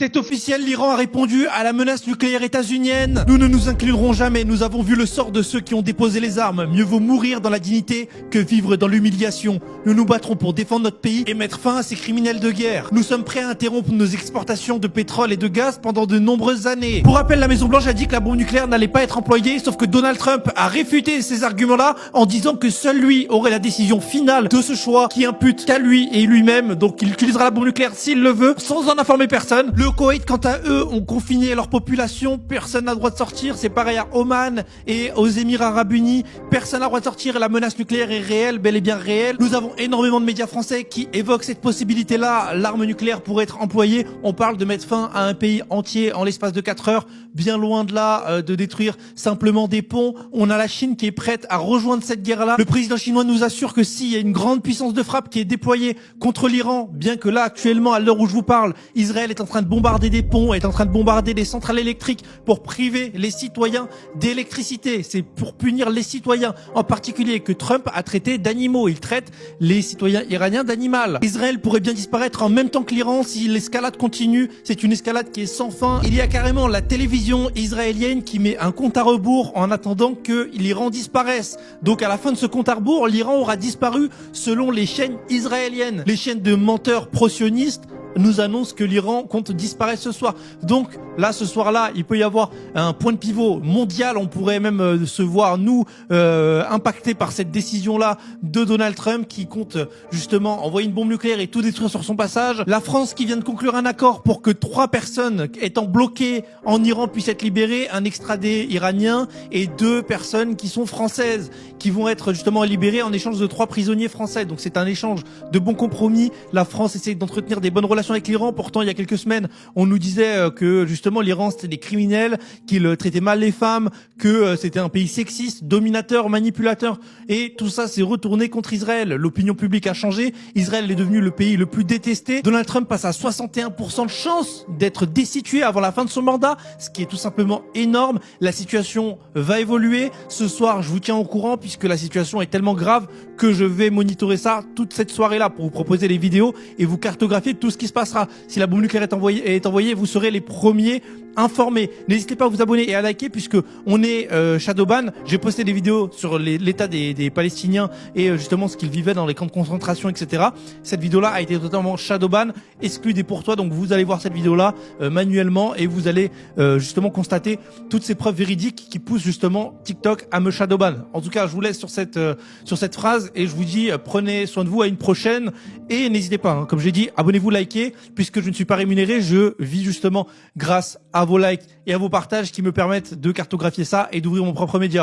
C'est officiel, l'Iran a répondu à la menace nucléaire états-unienne. Nous ne nous inclinerons jamais, nous avons vu le sort de ceux qui ont déposé les armes. Mieux vaut mourir dans la dignité que vivre dans l'humiliation. Nous nous battrons pour défendre notre pays et mettre fin à ces criminels de guerre. Nous sommes prêts à interrompre nos exportations de pétrole et de gaz pendant de nombreuses années. Pour rappel, la Maison-Blanche a dit que la bombe nucléaire n'allait pas être employée, sauf que Donald Trump a réfuté ces arguments-là en disant que seul lui aurait la décision finale de ce choix qui impute qu'à lui et lui-même. Donc il utilisera la bombe nucléaire s'il le veut, sans en informer personne. Le Koweït, quant à eux, ont confiné leur population. Personne n'a le droit de sortir. C'est pareil à Oman et aux Émirats Arabes Unis. Personne n'a le droit de sortir. La menace nucléaire est réelle, bel et bien réelle. Nous avons énormément de médias français qui évoquent cette possibilité-là. L'arme nucléaire pourrait être employée. On parle de mettre fin à un pays entier en l'espace de 4 heures. Bien loin de là, de détruire simplement des ponts. On a la Chine qui est prête à rejoindre cette guerre-là. Le président chinois nous assure que s'il y a une grande puissance de frappe qui est déployée contre l'Iran, bien que là, actuellement, à l'heure où je vous parle, Israël est en train de bombarder des ponts, est en train de bombarder des centrales électriques pour priver les citoyens d'électricité. C'est pour punir les citoyens, en particulier que Trump a traité d'animaux. Il traite les citoyens iraniens d'animal. Israël pourrait bien disparaître en même temps que l'Iran si l'escalade continue. C'est une escalade qui est sans fin. Il y a carrément la télévision israélienne qui met un compte à rebours en attendant que l'Iran disparaisse. Donc à la fin de ce compte à rebours, l'Iran aura disparu selon les chaînes israéliennes. Les chaînes de menteurs pro-sionistes nous annonce que l'Iran compte disparaître ce soir. Donc là, ce soir-là, il peut y avoir un point de pivot mondial. On pourrait même se voir, nous, impactés par cette décision-là de Donald Trump qui compte justement envoyer une bombe nucléaire et tout détruire sur son passage. La France qui vient de conclure un accord pour que 3 personnes étant bloquées en Iran puissent être libérées, un extradé iranien et 2 personnes qui sont françaises qui vont être justement libérées en échange de 3 prisonniers français. Donc c'est un échange de bons compromis. La France essaie d'entretenir des bonnes relations avec l'Iran. Pourtant, il y a quelques semaines, on nous disait que justement l'Iran c'était des criminels, qu'ils traitaient mal les femmes, que c'était un pays sexiste, dominateur, manipulateur. Et tout ça s'est retourné contre Israël. L'opinion publique a changé. Israël est devenu le pays le plus détesté. Donald Trump passe à 61% de chance d'être destitué avant la fin de son mandat, ce qui est tout simplement énorme. La situation va évoluer. Ce soir, je vous tiens au courant puisque la situation est tellement grave que je vais monitorer ça toute cette soirée-là pour vous proposer les vidéos et vous cartographier tout ce qui se passera. Si la bombe nucléaire est envoyée, vous serez les premiers informés. N'hésitez pas à vous abonner et à liker puisque on est Shadowban. J'ai posté des vidéos sur l'état des Palestiniens et justement ce qu'ils vivaient dans les camps de concentration, etc. Cette vidéo-là a été totalement Shadowban, exclue des pour toi. Donc vous allez voir cette vidéo-là manuellement et vous allez justement constater toutes ces preuves véridiques qui poussent justement TikTok à me Shadowban. En tout cas, je vous laisse sur cette phrase et je vous dis prenez soin de vous, à une prochaine et n'hésitez pas, hein, comme j'ai dit, abonnez-vous, likez, puisque je ne suis pas rémunéré, je vis justement grâce à vos likes et à vos partages qui me permettent de cartographier ça et d'ouvrir mon propre média.